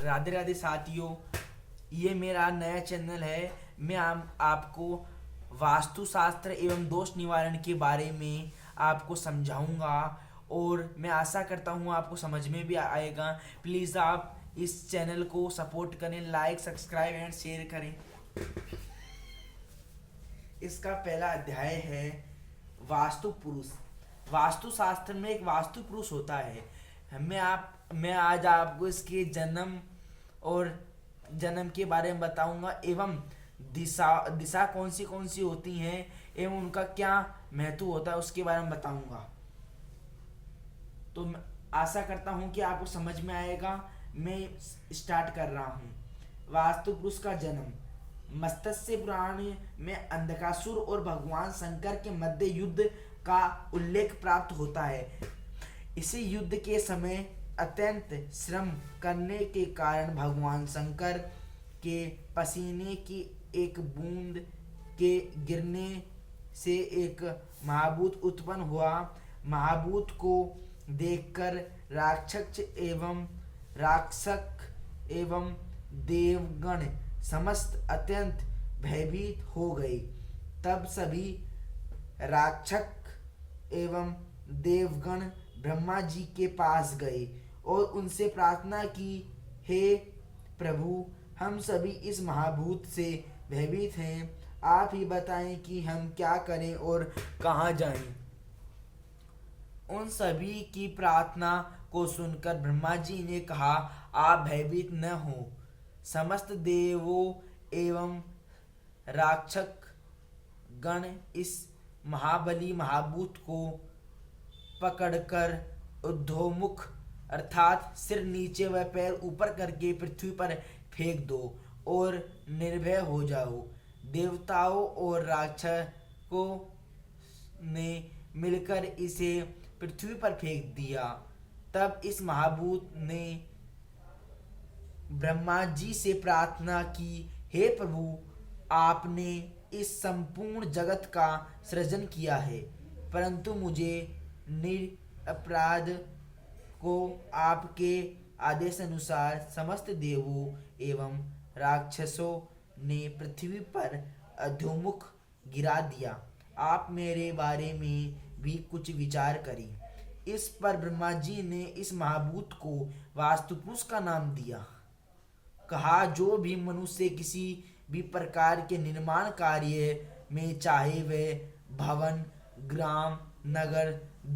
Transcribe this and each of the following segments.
राधे राधे साथियों, ये मेरा नया चैनल है। मैं आपको वास्तुशास्त्र एवं दोष निवारण के बारे में आपको समझाऊंगा और मैं आशा करता हूँ आपको समझ में भी आएगा। प्लीज़ आप इस चैनल को सपोर्ट करें, लाइक सब्सक्राइब एंड शेयर करें। इसका पहला अध्याय है वास्तु पुरुष। वास्तुशास्त्र में एक वास्तु पुरुष होता है। मैं आज आपको इसके और जन्म के बारे में बताऊंगा एवं दिशा दिशा कौन सी होती हैं एवं उनका क्या महत्व होता है उसके बारे में बताऊंगा। तो मैं आशा करता हूं कि आपको समझ में आएगा। मैं स्टार्ट कर रहा हूं। वास्तु पुरुष का जन्म। मत्स्य पुराण में अंधकासुर और भगवान शंकर के मध्य युद्ध का उल्लेख प्राप्त होता है। इसी युद्ध के समय अत्यंत श्रम करने के कारण भगवान शंकर के पसीने की एक बूंद के गिरने से एक महाभूत उत्पन्न हुआ। महाभूत को देखकर राक्षक एवं देवगण समस्त अत्यंत भयभीत हो गए। तब सभी राक्षक एवं देवगण ब्रह्मा जी के पास गए और उनसे प्रार्थना की, हे प्रभु, हम सभी इस महाभूत से भयभीत हैं। आप ही बताएं कि हम क्या करें और कहाँ जाएं। उन सभी की प्रार्थना को सुनकर ब्रह्मा जी ने कहा, आप भयभीत न हो। समस्त देवों एवं राक्षक गण इस महाबली महाभूत को पकड़कर ऊर्ध्वमुख अर्थात सिर नीचे व पैर ऊपर करके पृथ्वी पर फेंक दो और निर्भय हो जाओ। देवताओं और राक्षसों ने मिलकर इसे पृथ्वी पर फेंक दिया। तब इस महाभूत ने ब्रह्मा जी से प्रार्थना की, हे प्रभु, आपने इस संपूर्ण जगत का सृजन किया है, परंतु मुझे निरपराध को आपके आदेश अनुसार समस्त देवों एवं राक्षसों ने पृथ्वी पर अधोमुख गिरा दिया। आप मेरे बारे में भी कुछ विचार करें। इस पर ब्रह्मा जी ने इस महाभूत को वास्तुपुरुष का नाम दिया। कहा, जो भी मनुष्य किसी भी प्रकार के निर्माण कार्य में, चाहे वह भवन, ग्राम, नगर,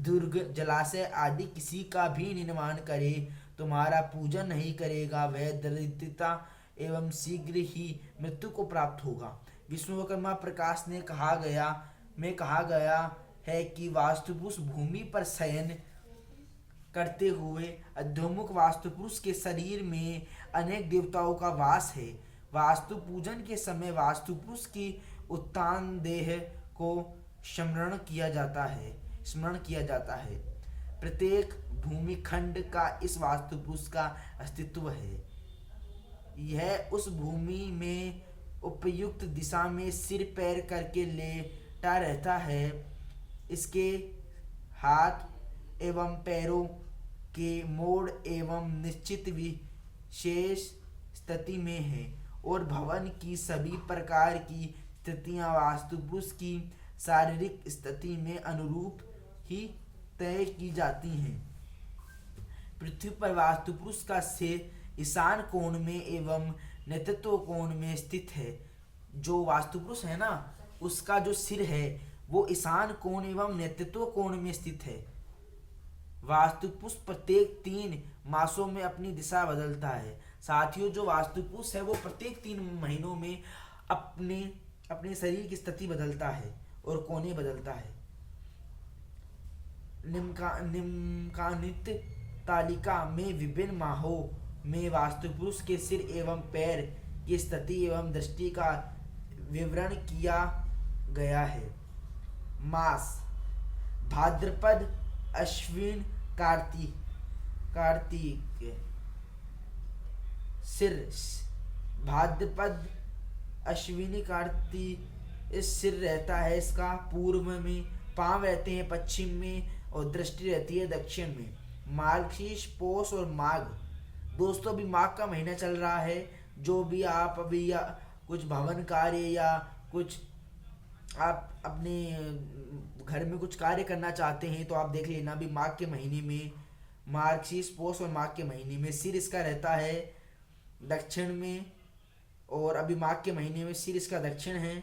दुर्ग, जलाशय आदि किसी का भी निर्माण करे, तुम्हारा पूजन नहीं करेगा, वह दरिद्रता एवं शीघ्र ही मृत्यु को प्राप्त होगा। विश्वकर्मा प्रकाश ने कहा गया है कि वास्तुपुरुष भूमि पर शयन करते हुए अधोमुख वास्तुपुरुष के शरीर में अनेक देवताओं का वास है। वास्तु पूजन के समय वास्तुपुरुष की उत्तान देह को स्मरण किया जाता है। प्रत्येक भूमिखंड का इस वास्तुपुरुष का अस्तित्व है। यह उस भूमि में उपयुक्त दिशा में सिर पैर करके लेटा रहता है। इसके हाथ एवं पैरों के मोड़ एवं निश्चित विशेष स्थिति में है और भवन की सभी प्रकार की स्थितियां वास्तुपुरुष की शारीरिक स्थिति में अनुरूप ही तय की जाती हैं। पृथ्वी पर वास्तुपुरुष का सिर ईशान कोण में एवं नेतृत्व कोण में स्थित है। जो वास्तुपुरुष है ना, उसका जो सिर है वो ईशान कोण एवं नेतृत्व कोण में स्थित है। वास्तुपुरुष प्रत्येक 3 मासों में अपनी दिशा बदलता है। साथियों, जो वास्तुपुरुष है वो प्रत्येक 3 महीनों में अपने शरीर की स्थिति बदलता है और कोने बदलता है। निम्नलिखित तालिका में विभिन्न माहों में वास्तुपुरुष के सिर एवं पैर की स्थिति एवं दृष्टि का विवरण किया गया है। मास: भाद्रपद, अश्विन, कार्तिक। सिर: भाद्रपद, अश्विनी, कार्तिक इस सिर रहता है इसका पूर्व में। पांव रहते हैं पश्चिम में और दृष्टि रहती है दक्षिण में। मार्गशीर्ष, पौष और माघ दोस्तों अभी माघ का महीना चल रहा है। जो भी आप अभी या कुछ भवन कार्य या कुछ आप अपने घर में कुछ कार्य करना चाहते हैं तो आप देख लेना अभी माघ के महीने में, मार्गशीर्ष पोष और माघ के महीने में सिर इसका रहता है दक्षिण में। और अभी माघ के महीने में सिर इसका दक्षिण है,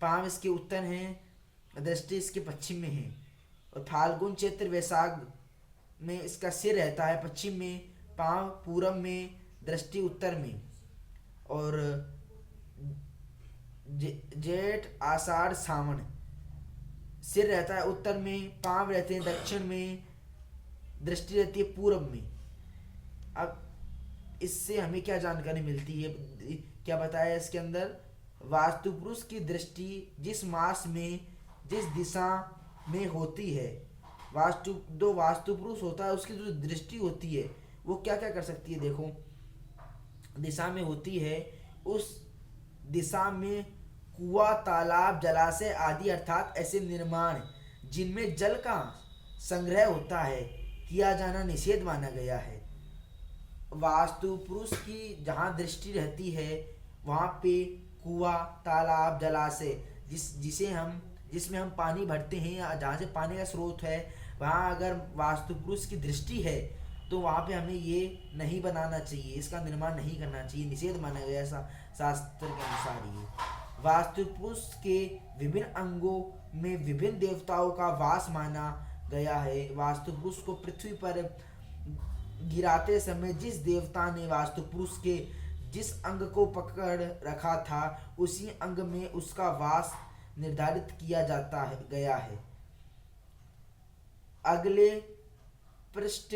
पाँव इसके उत्तर हैं, दृष्टि इसके पश्चिम में है। और फाल्गुन चैत्र वैशाख में इसका सिर रहता है पश्चिम में, पाँव पूरब में, दृष्टि उत्तर में। और जेठ आषाढ़ सावन सिर रहता है उत्तर में, पाँव रहते हैं दक्षिण में, दृष्टि रहती है पूरब में। अब इससे हमें क्या जानकारी मिलती है, क्या बताया इसके अंदर, वास्तु पुरुष की दृष्टि जिस मास में जिस दिशा में होती है, वास्तु पुरुष होता है उसकी जो दृष्टि होती है वो क्या क्या कर सकती है, देखो दिशा में होती है, उस दिशा में कुआं, तालाब, जलाशय आदि अर्थात ऐसे निर्माण जिनमें जल का संग्रह होता है किया जाना निषेध माना गया है। वास्तु पुरुष की जहाँ दृष्टि रहती है वहाँ पे कुआं, तालाब, जलाशय जिसमें हम पानी भरते हैं या जहाँ से पानी का स्रोत है, वहाँ अगर वास्तु पुरुष की दृष्टि है तो वहाँ पे हमें ये नहीं बनाना चाहिए, इसका निर्माण नहीं करना चाहिए, निषेध माना गया शास्त्र के अनुसार। ये वास्तु पुरुष के विभिन्न अंगों में विभिन्न देवताओं का वास माना गया है। वास्तु पुरुष को पृथ्वी पर गिराते समय जिस देवता ने वास्तु पुरुष के जिस अंग को पकड़ रखा था उसी अंग में उसका वास निर्धारित किया जाता है गया है। अगले पृष्ठ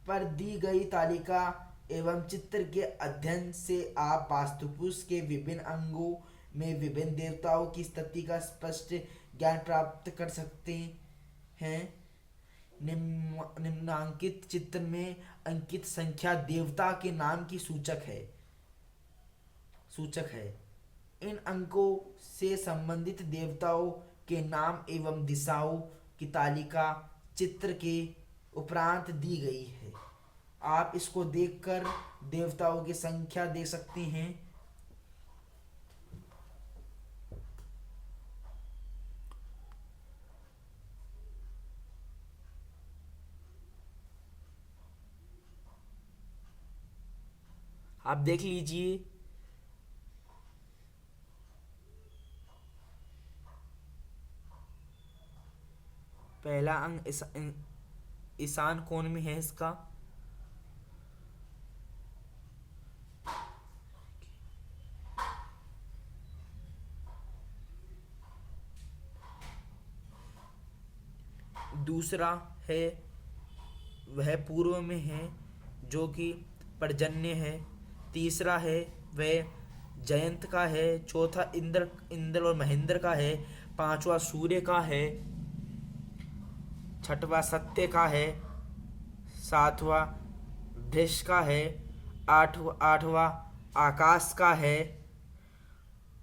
पर दी गई तालिका एवं चित्र के अध्ययन से आप वास्तु पुरुष के विभिन्न अंगों में विभिन्न देवताओं की स्थिति का स्पष्ट ज्ञान प्राप्त कर सकते हैं। निम्नांकित चित्र में अंकित संख्या देवता के नाम की सूचक है। इन अंकों से संबंधित देवताओं के नाम एवं दिशाओं की तालिका चित्र के उपरांत दी गई है। आप इसको देखकर देवताओं की संख्या दे सकते हैं। आप देख लीजिए पहला अंग ईशान कोण में है इसका। दूसरा है वह पूर्व में है जो कि पर्जन्य है। तीसरा है वह जयंत का है। चौथा इंद्र और महेंद्र का है। पांचवा सूर्य का है। छठवा सत्य का है। सातवां वृष का है। आठवां आकाश का है।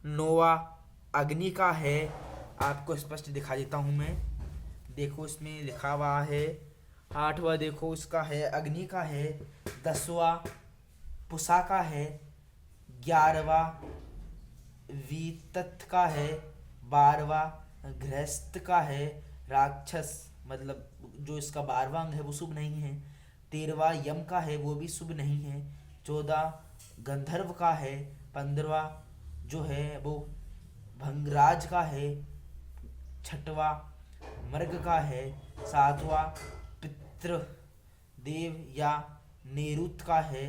नौवां अग्नि का है। आपको स्पष्ट दिखा देता हूँ मैं, देखो इसमें लिखा हुआ है। आठवां देखो इसका है अग्नि का है। 10वां पुषा का है। 11वां वीतत का है। 12वां गृहस्थ का है। राक्षस मतलब जो इसका 12वां अंग है वो शुभ नहीं है। 13वां यम का है, वो भी शुभ नहीं है। 14 गंधर्व का है। 15वां जो है वो भंगराज का है। 6वां मर्ग का है। 7वां पितृदेव या नेरुत का है।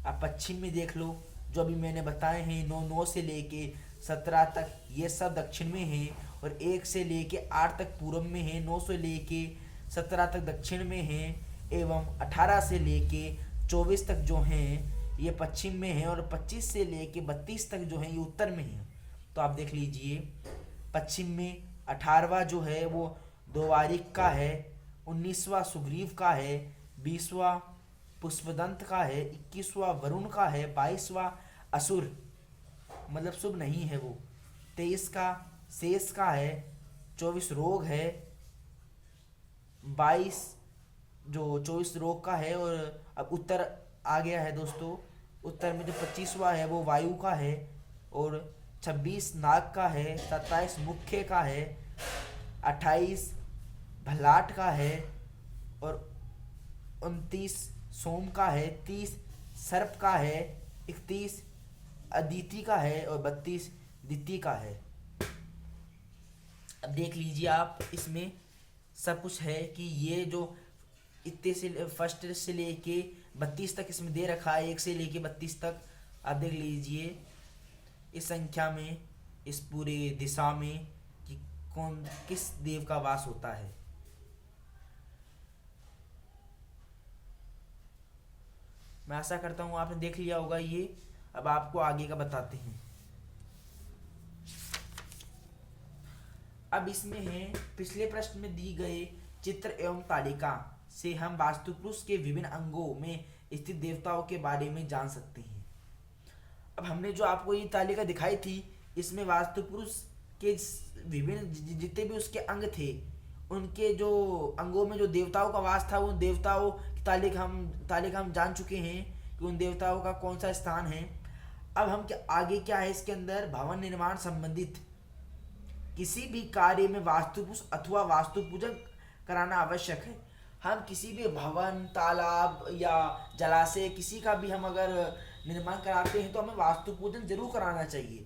आप पश्चिम में देख लो, जो अभी मैंने बताए हैं 9 से लेके 17 तक ये सब दक्षिण में है, और 1 से लेके 8 तक पूर्व में है। 9 से लेके 17 तक दक्षिण में है, एवं 18 से लेके 24 तक जो हैं ये पश्चिम में है, और 25 से लेके 32 तक जो है ये उत्तर में है। तो आप देख लीजिए पश्चिम में 18वां जो है वो द्वारिक का है। 19वां सुग्रीव का है। 20वां पुष्पदंत का है। 21वां वरुण का है। 22वां असुर मतलब शुभ नहीं है वो। 23 का शेष का है। 24 रोग है। 22 जो 24 रोग का है। और अब उत्तर आ गया है दोस्तों। उत्तर में जो 25वां है वो वायु का है, और 26 नाग का है, 27 मुख्य का है, 28 भलाट का है, और 29 सोम का है, 30 सर्प का है, 31 अदिति का है, और 32 दिति का है। अब देख लीजिए आप, इसमें सब कुछ है कि ये जो इतने से फर्स्ट से लेके 32 तक इसमें दे रखा है, 1 से लेके 32 तक। आप देख लीजिए इस संख्या में, इस पूरे दिशा में कि कौन किस देव का वास होता है। मैं आशा करता हूँ आपने देख लिया होगा ये। अब आपको आगे का बताते हैं। अब इसमें है, पिछले प्रश्न में दी गए चित्र एवं तालिका से हम वास्तुपुरुष के विभिन्न अंगों में स्थित देवताओं के बारे में जान सकते हैं। अब हमने जो आपको ये तालिका दिखाई थी, इसमें वास्तुपुरुष के विभिन्न जितने भी उसके अंग थे, उनके जो अंगों में जो देवताओं का वास था, उन देवताओं की तालिका हम जान चुके हैं कि उन देवताओं का कौन सा स्थान है। अब हम आगे क्या है इसके अंदर, भवन निर्माण संबंधित किसी भी कार्य में वास्तुपुरुष अथवा वास्तु पूजन कराना आवश्यक है। हम किसी भी भवन, तालाब या जलाशय किसी का भी हम अगर निर्माण कराते हैं तो हमें वास्तु पूजन जरूर कराना चाहिए।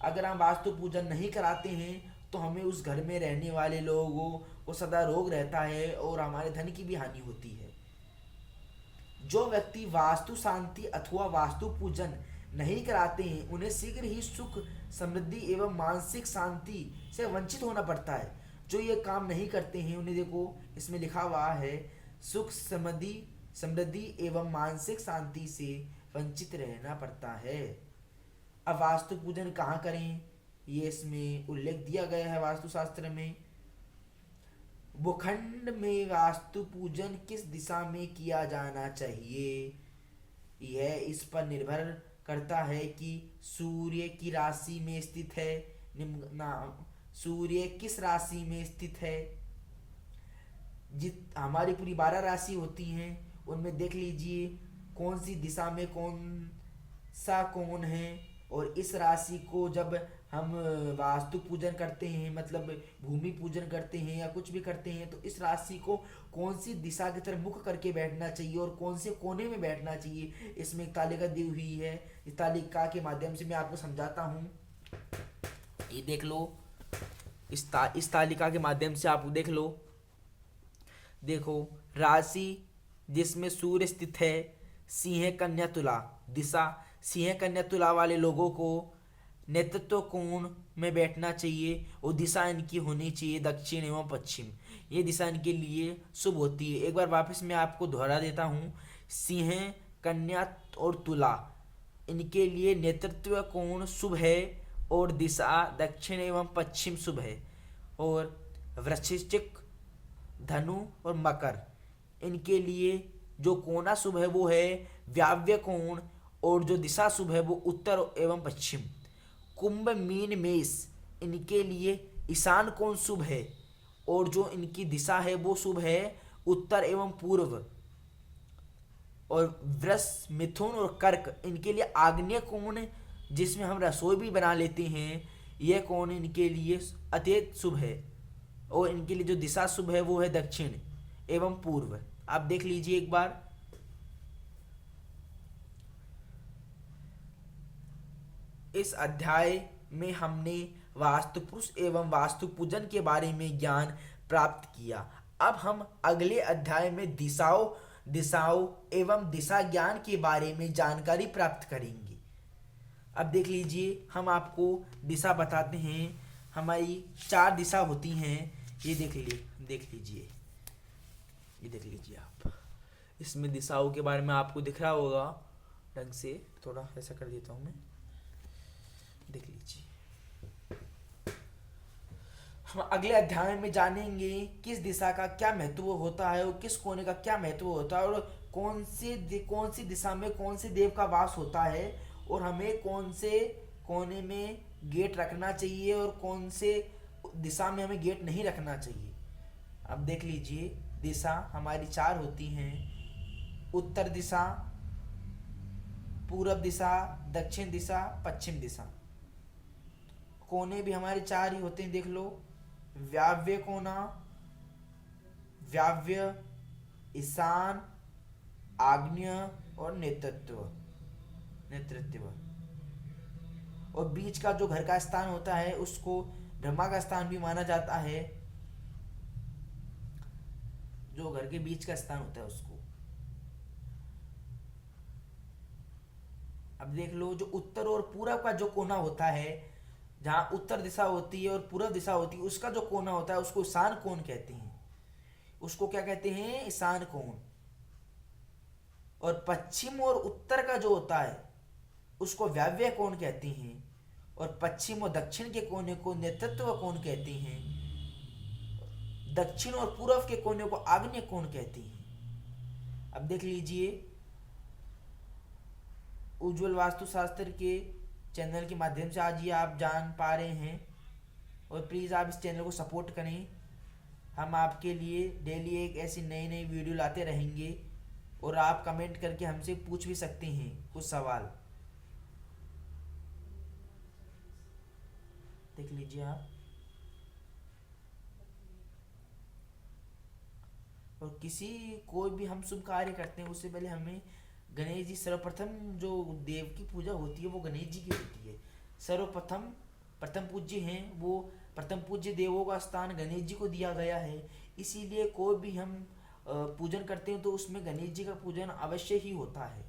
अगर हम वास्तु पूजन नहीं कराते हैं तो हमें उस घर में रहने वाले लोगों को सदा रोग रहता है और हमारे धन की भी हानि होती है। जो व्यक्ति वास्तु शांति अथवा वास्तु पूजन नहीं कराते हैं, उन्हें शीघ्र ही सुख, समृद्धि एवं मानसिक शांति से वंचित होना पड़ता है। जो ये काम नहीं करते हैं, उन्हें देखो इसमें लिखा हुआ है, सुख, समृद्धि एवं मानसिक शांति से वंचित रहना पड़ता है। अब वास्तु पूजन कहाँ करें, ये इसमें उल्लेख दिया गया है वास्तुशास्त्र में। भूखंड में वास्तु पूजन किस दिशा में किया जाना चाहिए, यह इस पर निर्भर करता है कि सूर्य की राशि में स्थित है। सूर्य किस राशि में स्थित है। हमारी पूरी 12 राशि होती हैं, उनमें देख लीजिए कौन सी दिशा में कौन सा कोण है, और इस राशि को जब हम वास्तु पूजन करते हैं, मतलब भूमि पूजन करते हैं या कुछ भी करते हैं, तो इस राशि को कौन सी दिशा की तरफ मुख करके बैठना चाहिए और कौन से कोने में बैठना चाहिए, इसमें एक तालिका दी हुई है। इस तालिका के माध्यम से मैं आपको समझाता हूँ। ये देख लो, इस तालिका के माध्यम से आप देख लो। देखो, राशि जिसमें सूर्य स्थित है, सिंह, कन्या, तुला। दिशा, सिंह, कन्या, तुला वाले लोगों को नेतृत्व कोण में बैठना चाहिए और दिशा इनकी होनी चाहिए दक्षिण एवं पश्चिम। ये दिशा इनके लिए शुभ होती है। एक बार वापस मैं आपको दोहरा देता हूँ। सिंह, कन्या और तुला, इनके लिए नेतृत्व कोण शुभ है और दिशा दक्षिण एवं पश्चिम शुभ है। और वृश्चिक, धनु और मकर, इनके लिए जो कोना शुभ है वो है वायव्य कोण, और जो दिशा शुभ है वो उत्तर एवं पश्चिम। कुंभ, मीन, मेष, इनके लिए ईशान कोण शुभ है और जो इनकी दिशा है वो शुभ है उत्तर एवं पूर्व। और वृष, मिथुन और कर्क, इनके लिए आग्नेय कोण, जिसमें हम रसोई भी बना लेते हैं, यह कोण इनके लिए अत्यंत शुभ है और इनके लिए जो दिशा शुभ है वो है दक्षिण एवं पूर्व। आप देख लीजिए एक बार। इस अध्याय में हमने वास्तु पुरुष एवं वास्तु पूजन के बारे में ज्ञान प्राप्त किया। अब हम अगले अध्याय में दिशाओं एवं दिशा ज्ञान के बारे में जानकारी प्राप्त करेंगे। अब देख लीजिए, हम आपको दिशा बताते हैं। हमारी 4 दिशा होती हैं। ये देख लीजिए, ये देख लीजिए आप। इसमें दिशाओं के बारे में आपको दिख रहा होगा ढंग से, थोड़ा ऐसा कर देता हूँ मैं, देख लीजिए। हम अगले अध्याय में जानेंगे किस दिशा का क्या महत्व होता है और किस कोने का क्या महत्व होता है, और कौन सी दिशा में कौन से देव का वास होता है, और हमें कौन से कोने में गेट रखना चाहिए और कौन से दिशा में हमें गेट नहीं रखना चाहिए। अब देख लीजिए, दिशा हमारी 4 होती हैं। उत्तर दिशा, पूरब दिशा, दक्षिण दिशा, पश्चिम दिशा। कोने भी हमारे चार ही होते हैं, देख लो। वायव्य कोना, वायव्य, ईशान, आग्नेय और नेतृत्व। और बीच का जो घर का स्थान होता है उसको ब्रह्मा का स्थान भी माना जाता है। जो घर के बीच का स्थान होता है उसको। अब देख लो, जो उत्तर और पूरब का जो कोना होता है, जहां उत्तर दिशा होती है और पूरब दिशा होती है, उसका जो कोना होता है उसको ईशान कोण कहते हैं। उसको क्या कहते हैं? ईशान कोण। और पश्चिम और उत्तर का जो होता है उसको वायव्य कोण कहते हैं। और पश्चिम और दक्षिण के कोने को नेतृत्व कोण कहते हैं। दक्षिण और पूर्व के कोने को आग्नेय कोण कहते हैं। अब देख लीजिए, उज्जवल वास्तुशास्त्र के चैनल के माध्यम से आज ये आप जान पा रहे हैं। और प्लीज़ आप इस चैनल को सपोर्ट करें। हम आपके लिए डेली एक ऐसी नई नई वीडियो लाते रहेंगे। और आप कमेंट करके हमसे पूछ भी सकते हैं कुछ सवाल। देख लीजिए आप। और किसी कोई भी हम शुभ कार्य करते हैं उससे पहले हमें गणेश जी, सर्वप्रथम जो देव की पूजा होती है वो गणेश जी की होती है। सर्वप्रथम प्रथम पूज्य हैं वो। प्रथम पूज्य देवों का स्थान गणेश जी को दिया गया है। इसीलिए कोई भी हम पूजन करते हैं तो उसमें गणेश जी का पूजन अवश्य ही होता है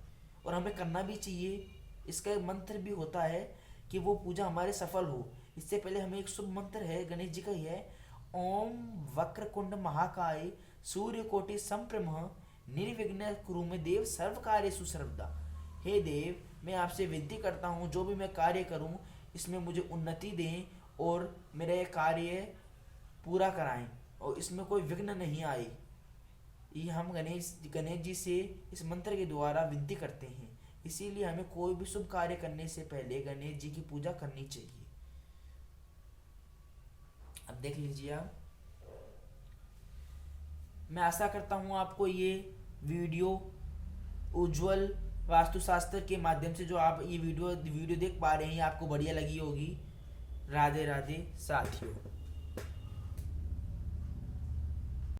और हमें करना भी चाहिए। इसका एक मंत्र भी होता है कि वो पूजा हमारे सफल हो। इससे पहले हमें एक शुभ मंत्र है, गणेश जी का ही है। ओम वक्रकुंड महाकाय सूर्यकोटि समप्रभ निर्विघ्न कुरु मे देव सर्व कार्येषु सर्वदा। हे देव, मैं आपसे विनती करता हूँ जो भी मैं कार्य करूँ इसमें मुझे उन्नति दें और मेरा ये कार्य पूरा कराएं और इसमें कोई विघ्न नहीं आए। ये हम गणेश जी से इस मंत्र के द्वारा विनती करते हैं। इसीलिए हमें कोई भी शुभ कार्य करने से पहले गणेश जी की पूजा करनी चाहिए। अब देख लीजिए आप। मैं आशा करता हूँ आपको ये वीडियो उज्जवल वास्तुशास्त्र के माध्यम से जो आप ये वीडियो देख पा रहे हैं आपको बढ़िया लगी होगी। राधे राधे साथियों।